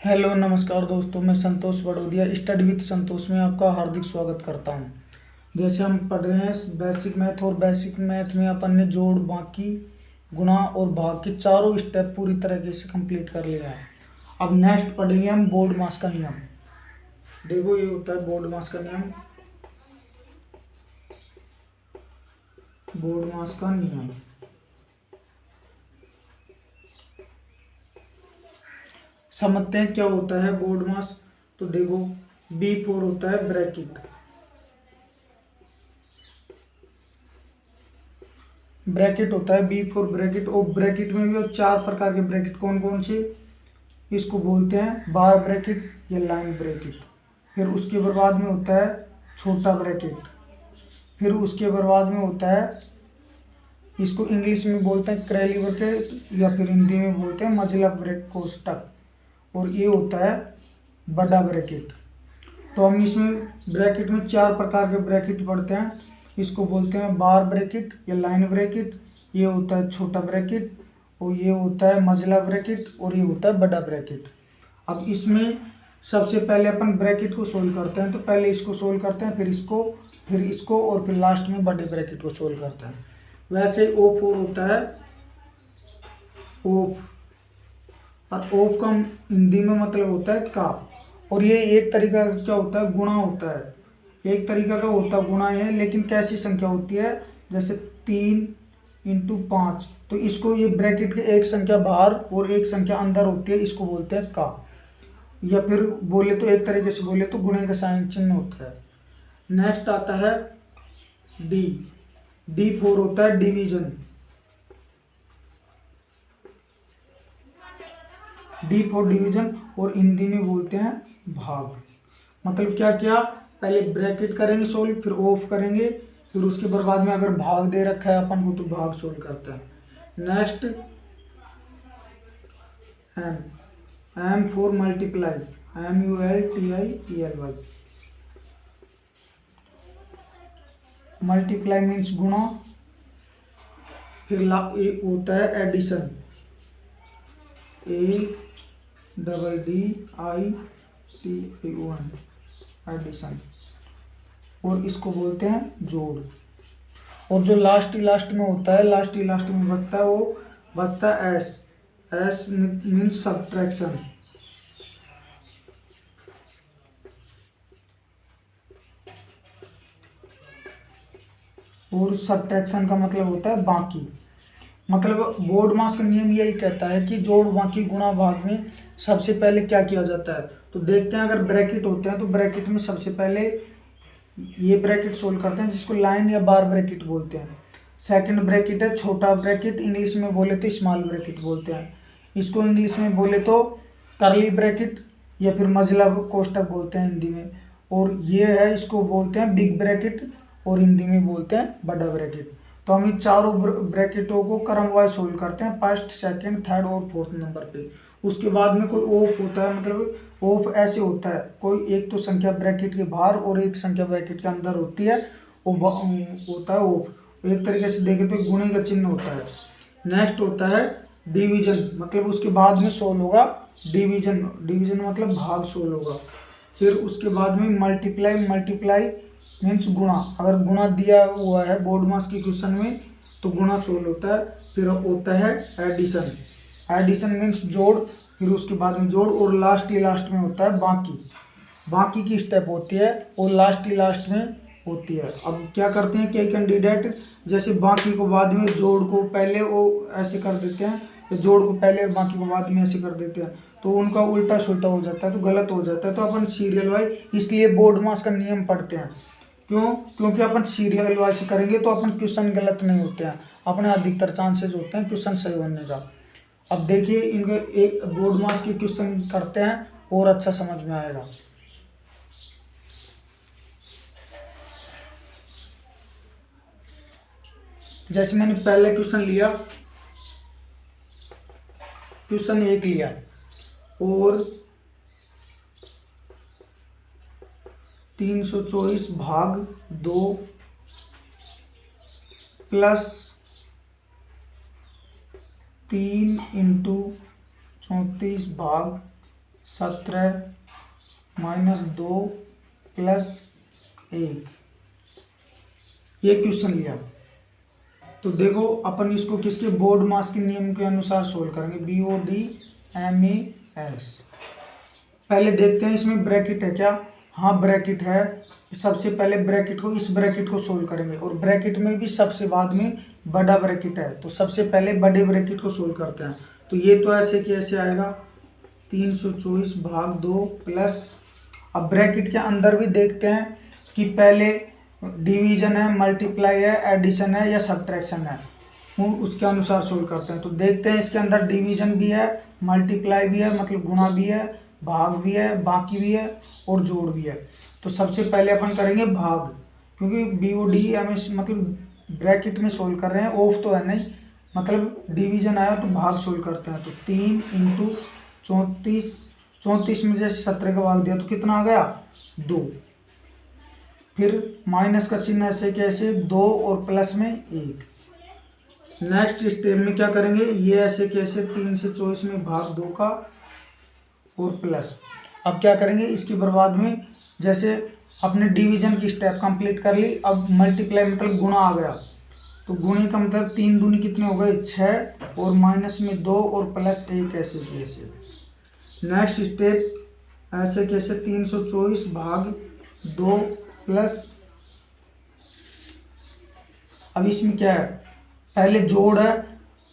Hello नमस्कार दोस्तों, मैं संतोष बड़ोदिया स्टडी विद संतोष में आपका हार्दिक स्वागत करता हूं। जैसे हम पढ़ रहे हैं बेसिक मैथ, और बेसिक मैथ में अपन ने जोड़, बाकी, गुणा और भाग के चारों स्टेप पूरी तरीके से कंप्लीट कर लिया है। अब नेक्स्ट पढ़ेंगे हम बोर्ड मास का नियम। देखो, ये होता है बोर्ड मास का नियम। बोर्ड मास का नियम समझते हैं क्या होता है बोर्ड मास। तो देखो, B4 होता है ब्रैकेट। ब्रैकेट होता है B4 ब्रैकेट, और ब्रैकेट में भी चार प्रकार के ब्रैकेट कौन कौन से, इसको बोलते हैं बार ब्रैकेट या लाइन ब्रैकेट। फिर उसके बाद में होता है छोटा ब्रैकेट। फिर उसके बाद में होता है, इसको इंग्लिश में बोलते हैं कर्ली ब्रैकेट, या फिर हिंदी में बोलते हैं मंझला ब्रैकेट कोष्टक। और ये होता है बड़ा ब्रैकेट। तो हम इसमें ब्रैकेट में चार प्रकार के ब्रैकेट पढ़ते हैं। इसको बोलते हैं बार ब्रैकेट या लाइन ब्रैकेट, ये होता है छोटा ब्रैकेट, और ये होता है मंझला ब्रैकेट, और ये होता है बड़ा ब्रैकेट। अब इसमें सबसे पहले अपन ब्रैकेट को सोल्व करते हैं। तो पहले इसको सोल्व करते हैं, फिर इसको और फिर लास्ट में बड़े ब्रैकेट को सोल्व करते हैं। वैसे O4 होता है ओफ, और ओफ का हिंदी में मतलब होता है का। और ये एक तरीका का क्या होता है, गुणा होता है। एक तरीका का होता है गुणा है, लेकिन कैसी संख्या होती है, जैसे 3 × 5। तो इसको, ये ब्रैकेट के एक संख्या बाहर और एक संख्या अंदर होती है, इसको बोलते हैं का। या फिर बोले तो एक तरीके से बोले तो गुणे का साइन चिन्ह होता है। नेक्स्ट आता है डी। D4 होता है डिवीजन। D4 डिवीजन, और हिंदी में बोलते हैं भाग। मतलब क्या क्या, पहले ब्रैकेट करेंगे सोल्व, फिर ऑफ करेंगे, फिर उसके बाद में अगर भाग दे रखा है अपन को तो भाग सोल्व करते हैं। Next M. M for multiply, MULTIPLY। Multiply means गुणा। फिर ये होता है एडिशन, ADDITION, एडिशन। और इसको बोलते हैं जोड़। और जो लास्ट में होता है, लास्ट में बचता है, वो बचता है एस। S means subtraction. और सब्ट्रैक्शन का मतलब होता है बाकी। मतलब बोर्ड मास का नियम यही कहता है कि जोड़, बाकी, गुणा, भाग में सबसे पहले क्या किया जाता है। तो देखते हैं, अगर ब्रैकेट होते हैं तो ब्रैकेट में सबसे पहले ये ब्रैकेट सोल्व करते हैं, जिसको लाइन या बार ब्रैकेट बोलते हैं। सेकंड ब्रैकेट है छोटा ब्रैकेट, इंग्लिश में बोले तो स्मॉल ब्रैकेट बोलते हैं। इसको इंग्लिश में बोले तो कर्ली ब्रैकेट या फिर मंझला कोष्टक बोलते हैं हिंदी में। और ये है, इसको बोलते हैं बिग ब्रैकेट, और हिंदी में बोलते हैं बड़ा ब्रैकेट। तो हम इन चारों ब्रैकेटों को क्रम वाइज सोल्व करते हैं, फर्स्ट, सेकंड, थर्ड और फोर्थ नंबर पे। उसके बाद में कोई ऑफ होता है, मतलब ऑफ ऐसे होता है, कोई एक तो संख्या ब्रैकेट के बाहर और एक संख्या ब्रैकेट के अंदर होती है, वो होता है ऑफ। एक तरीके से देखें तो गुणे का चिन्ह होता है। नेक्स्ट होता है डिवीजन, मतलब उसके बाद में सोल्व होगा डिवीजन। डिवीजन मतलब भाग सोल्व होगा। फिर उसके बाद में मल्टीप्लाई। मल्टीप्लाई मीन्स गुणा। अगर गुणा दिया हुआ है बोर्ड मास के क्वेश्चन में तो गुणा सोल्व होता है। फिर होता है एडिशन। एडिशन मीन्स जोड़। फिर उसके बाद में जोड़, और लास्ट में होता है बाकी। बाकी की स्टेप होती है और लास्ट में होती है। अब क्या करते हैं कई कैंडिडेट, जैसे बाकी को बाद में, जोड़ को पहले वो ऐसे कर देते हैं, तो जोड़ को पहले और बाकी को बाद में ऐसे कर देते हैं, तो उनका उल्टा सुल्टा हो जाता है, तो गलत हो जाता है। तो अपन सीरियल वाइज, इसलिए बोर्ड मास का नियम पढ़ते हैं। क्यों? क्योंकि अपन सीरियल वाइज करेंगे तो अपन क्वेश्चन गलत नहीं होते हैं, अपने अधिकतर चांसेस होते हैं क्वेश्चन सही होने का। अब देखिए, इनके एक बोर्ड मास के क्वेश्चन करते हैं और अच्छा समझ में आएगा। जैसे मैंने पहले क्वेश्चन लिया, क्वेश्चन 1 लिया, और 324 भाग 2 प्लस 3 × 34 भाग 17 माइनस 2 प्लस 1, ये क्वेश्चन लिया। तो देखो अपन इसको किसके बोर्ड मास के नियम के अनुसार सोल्व करेंगे, BODMAS। पहले देखते हैं इसमें ब्रैकेट है क्या, हाँ ब्रैकेट है। सबसे पहले ब्रैकेट को, इस ब्रैकेट को सोल्व करेंगे, और ब्रैकेट में भी सबसे बाद में बड़ा ब्रैकेट है, तो सबसे पहले बड़े ब्रैकेट को सोल्व करते हैं। तो ये तो ऐसे कैसे आएगा 324 भाग 2 प्लस, अब ब्रैकेट के अंदर भी देखते हैं कि पहले डिवीजन है, मल्टीप्लाई है, एडिशन है या सब्ट्रैक्शन है, उसके अनुसार सोल्व करते हैं। तो देखते हैं इसके अंदर डिवीजन भी है, मल्टीप्लाई भी है मतलब गुणा भी है, भाग भी है, बाकी भी है और जोड़ भी है। तो सबसे पहले अपन करेंगे भाग, क्योंकि BODMAS मतलब ब्रैकेट में सोल्व कर रहे हैं, ऑफ तो है नहीं, मतलब डिवीजन आया तो भाग सोल्व करते हैं। तो 3 × 34 में जैसे 17 का भाग दिया तो कितना आ गया 2, फिर माइनस का चिन्ह ऐसे कैसे 2 और प्लस में 1। नेक्स्ट स्टेप में क्या करेंगे, ये ऐसे कैसे 3 से 24 में भाग 2 का और प्लस। अब क्या करेंगे इसके बर्बाद में, जैसे अपने डिवीजन की स्टेप कंप्लीट कर ली, अब मल्टीप्लाई मतलब गुणा आ गया, तो गुणे का मतलब 3 दूनी कितने हो गए 6, और माइनस में 2 और प्लस 1 ऐसे कैसे। नेक्स्ट स्टेप ऐसे कैसे 324 भाग 2 प्लस, अब इसमें क्या है, पहले जोड़ है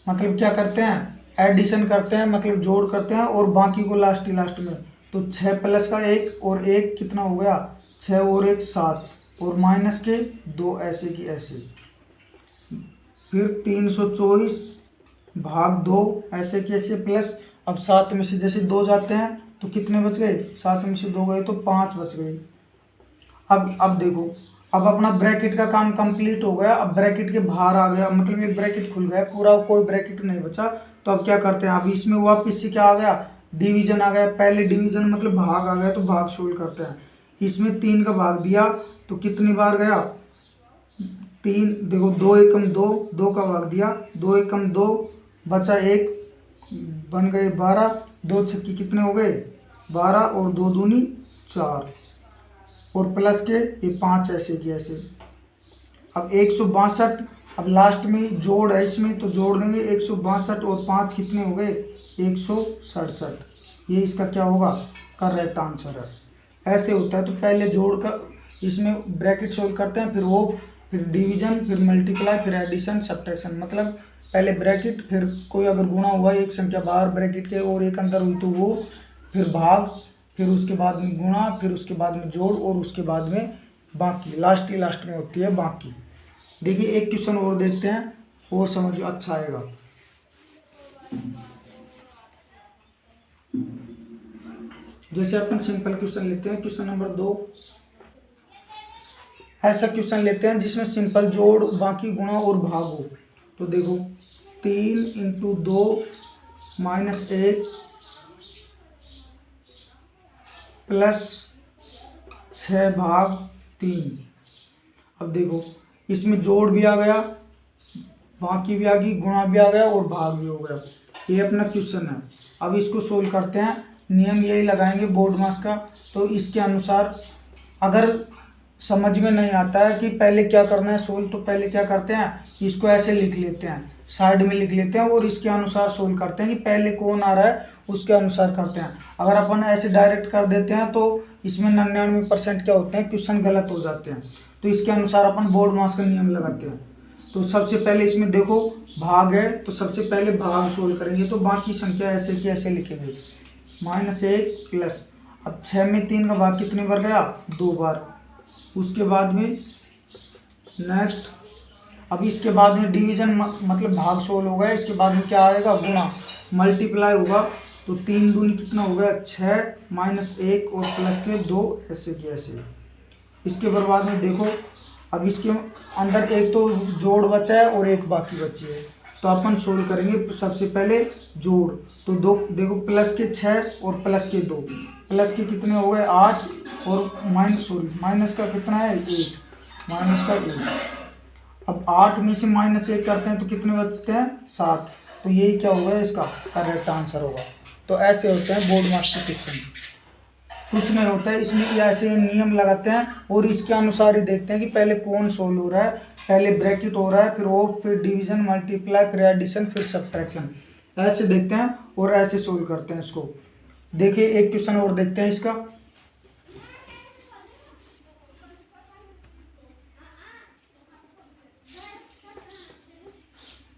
मतलब क्या करते हैं एडिशन करते हैं, मतलब जोड़ करते हैं और बाकी को लास्ट में। तो 6 प्लस का 1 और 1 कितना हो गया 6 और 1 7, और माइनस के 2 ऐसे की ऐसे। फिर 324 भाग 2 ऐसे कैसे प्लस, अब 7 में से जैसे 2 जाते हैं तो कितने बच गए, 7 में से 2 गए तो 5 बच गए। अब देखो, अब अपना ब्रैकेट का काम कंप्लीट हो गया, अब ब्रैकेट के बाहर आ गया, मतलब ये ब्रैकेट खुल गया पूरा, कोई ब्रैकेट नहीं बचा। तो अब क्या करते हैं, अब इसमें वापस से क्या आ गया डिवीजन आ गया, पहले डिवीजन मतलब भाग आ गया तो भाग सोल्व करते हैं। इसमें 3 का भाग दिया तो कितनी बार गया 3, देखो 2 एकम 2, 2 का भाग दिया 2 एकम 2, बचा 1, बन गए 12, 2 छक्की कितने हो गए 12, और 2 दूनी 4, और प्लस के ये 5 ऐसे की ऐसे। अब 162, अब लास्ट में जोड़ है इसमें तो जोड़ देंगे 162 और 5 कितने हो गए 167, ये इसका क्या होगा करेक्ट आंसर है। ऐसे होता है, तो पहले जोड़ कर इसमें ब्रैकेट सोल्व करते हैं, फिर वो, फिर डिवीजन, फिर मल्टीप्लाई, फिर एडिशन सब्ट्रैक्शन, मतलब पहले ब्रैकेट, फिर कोई अगर गुणा हुआ एक संख्या बाहर ब्रैकेट के और एक अंदर हुई तो वो, फिर भाग, फिर उसके बाद में गुणा, फिर उसके बाद में जोड़, और उसके बाद में बाकी, लास्ट में होती है बाकी। देखिए एक क्वेश्चन और देखते हैं और समझ अच्छा आएगा। जैसे अपन सिंपल क्वेश्चन लेते हैं, क्वेश्चन नंबर 2, ऐसा क्वेश्चन लेते हैं जिसमें सिंपल जोड़, बाकी, गुणा और भाग हो। तो देखो 3 × 2 माइनस 1 प्लस 6 भाग 3। अब देखो इसमें जोड़ भी आ गया, बाकी भी आ गई, गुणा भी आ गया और भाग भी हो गया। ये अपना क्वेश्चन है। अब इसको सोल्व करते हैं, नियम यही लगाएंगे बोर्ड मास का। तो इसके अनुसार अगर समझ में नहीं आता है कि पहले क्या करना है सोल्व, तो पहले क्या करते हैं इसको ऐसे लिख लेते हैं, साइड में लिख लेते हैं और इसके अनुसार सोल्व करते हैं कि पहले कौन आ रहा है उसके अनुसार करते हैं। अगर अपन ऐसे डायरेक्ट कर देते हैं तो इसमें 99% क्या होते हैं क्वेश्चन गलत हो जाते हैं। तो इसके अनुसार अपन बोर्ड मास का नियम लगाते हैं। तो सबसे पहले इसमें देखो भाग है, तो सबसे पहले भाग सोल्व करेंगे, तो बाकी संख्या ऐसे की ऐसे लिखेंगे -1 प्लस, अब 6 में 3 का भाग कितनी बार गया 2 बार। उसके बाद में नेक्स्ट, अब इसके बाद में डिवीजन मतलब भाग सोल्व हो गया, इसके बाद में क्या आएगा गुणा, मल्टीप्लाई होगा, तो 3 दूनी कितना हो गया 6 -1 और प्लस के 2 ऐसे की ऐसे। इसके बाद में देखो अब इसके अंदर एक तो जोड़ बचा है और एक बाकी बची है, तो अपन सोल्व करेंगे सबसे पहले जोड़। तो दो देखो प्लस के 6 और प्लस के 2, प्लस के कितने हो गए 8 और माइनस का कितना है 1, माइनस का 1। अब 8 में से -1 करते हैं तो कितने बचते हैं 7, तो यही क्या होगा इसका करेक्ट आंसर होगा। तो ऐसे होते हैं बोर्ड मास के क्वेश्चन। कुछ नहीं होता है इसमें, ऐसे नियम लगाते हैं और इसके अनुसार ही देखते हैं कि पहले कौन सोल्व हो रहा है, पहले ब्रैकेट हो रहा है, फिर ऑफ, फिर डिवीजन, मल्टीप्लाई, फिर एडिशन, फिर सब्ट्रैक्शन, ऐसे देखते हैं और ऐसे सोल्व करते हैं इसको। देखिए एक क्वेश्चन और देखते हैं इसका।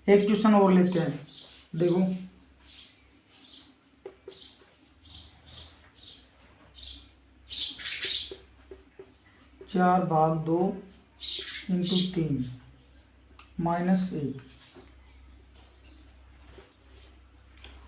एक क्वेश्चन और लेते हैं, देखो 4/2 × 3 -1।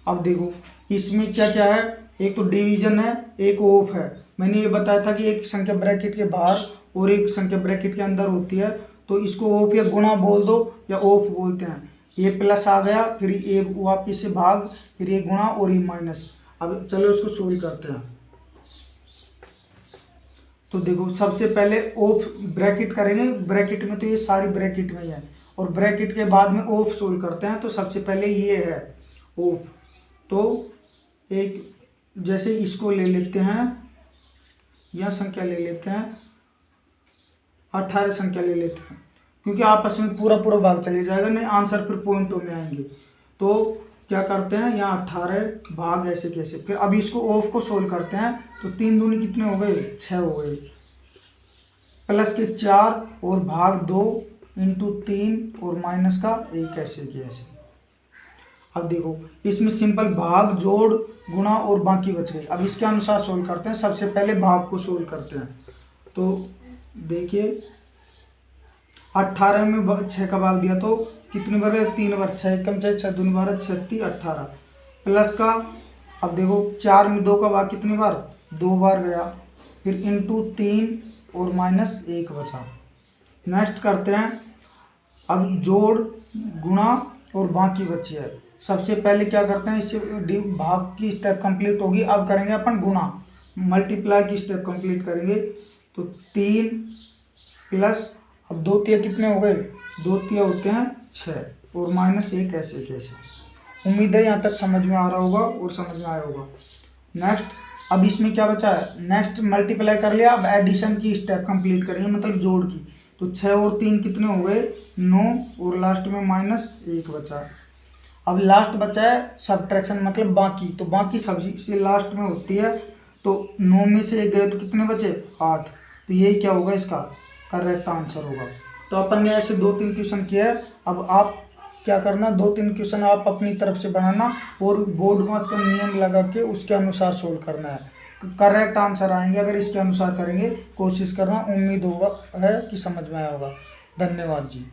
अब देखो इसमें क्या क्या है, एक तो डिवीजन है, एक ऑफ है। मैंने ये बताया था कि एक संख्या ब्रैकेट के बाहर और एक संख्या ब्रैकेट के अंदर होती है, तो इसको ऑफ या गुणा बोल दो या ऑफ बोलते हैं। ये प्लस आ गया, फिर ये वापिस से भाग, फिर ये गुणा और ये माइनस। अब चलो इसको सोल्व करते हैं। तो देखो सबसे पहले ऑफ ब्रैकेट करेंगे, ब्रैकेट में तो ये सारी ब्रैकेट में ही है, और ब्रैकेट के बाद में ऑफ सोल्व करते हैं। तो सबसे पहले ये है ऑफ, तो एक जैसे इसको ले लेते हैं, यह संख्या ले लेते हैं, 18 संख्या ले लेते हैं, क्योंकि आपस में पूरा पूरा भाग चले जाएगा, नहीं आंसर फिर पॉइंटों में आएंगे। तो क्या करते हैं, यहाँ 18 भाग ऐसे कैसे, फिर अभी इसको ऑफ को सोल्व करते हैं। तो 3 दूनी कितने हो गए, 6 हो गए, प्लस के 4 और भाग 2 × 3 और माइनस का 1 ऐसे की ऐसे। अब देखो इसमें सिंपल भाग, जोड़, गुणा और बाकी बच गई। अब इसके अनुसार सोल्व करते हैं। सबसे पहले भाग को सोल्व करते हैं। तो देखिए 18 में 6 का भाग दिया तो कितनी बार है, 3 बार, 6 कम 6, 6 दूनी 12, 36, 18 प्लस का। अब देखो 4 में 2 का भाग कितनी बार, 2 बार गया, फिर इंटू 3 और -1 बचा। नेक्स्ट करते हैं, अब जोड़, गुणा और बाकी बची है। सबसे पहले क्या करते हैं, इससे भाग की स्टेप कंप्लीट होगी। अब करेंगे अपन गुणा, मल्टीप्लाई की स्टेप कंप्लीट करेंगे। तो 3 प्लस, अब 2 तिया कितने हो गए, 2 तिया होते हैं 6 और -1 ऐसे कैसे। उम्मीद है यहाँ तक समझ में आ रहा होगा और समझ में आया होगा। नेक्स्ट अब इसमें क्या बचा है, नेक्स्ट मल्टीप्लाई कर लिया। अब एडिशन की स्टेप कंप्लीट करेंगे, मतलब जोड़ की। तो 6 और 3 कितने हो गए, 9 और लास्ट में -1 बचा। अब लास्ट बचा है सब्ट्रैक्शन, मतलब बाकी। तो बाकी सबसे लास्ट में होती है। तो 9 में से 1 गए तो कितने बचे, 8। तो ये क्या होगा, इसका करेक्ट आंसर होगा। तो अपन ने ऐसे 2-3 क्वेश्चन किया है। अब आप क्या करना, 2-3 क्वेश्चन आप अपनी तरफ से बनाना और बोर्ड मास का नियम लगा के उसके अनुसार सोल्व करना है। करेक्ट आंसर आएंगे अगर इसके अनुसार करेंगे। कोशिश करना, उम्मीद होगा है कि समझ में आया होगा। धन्यवाद जी।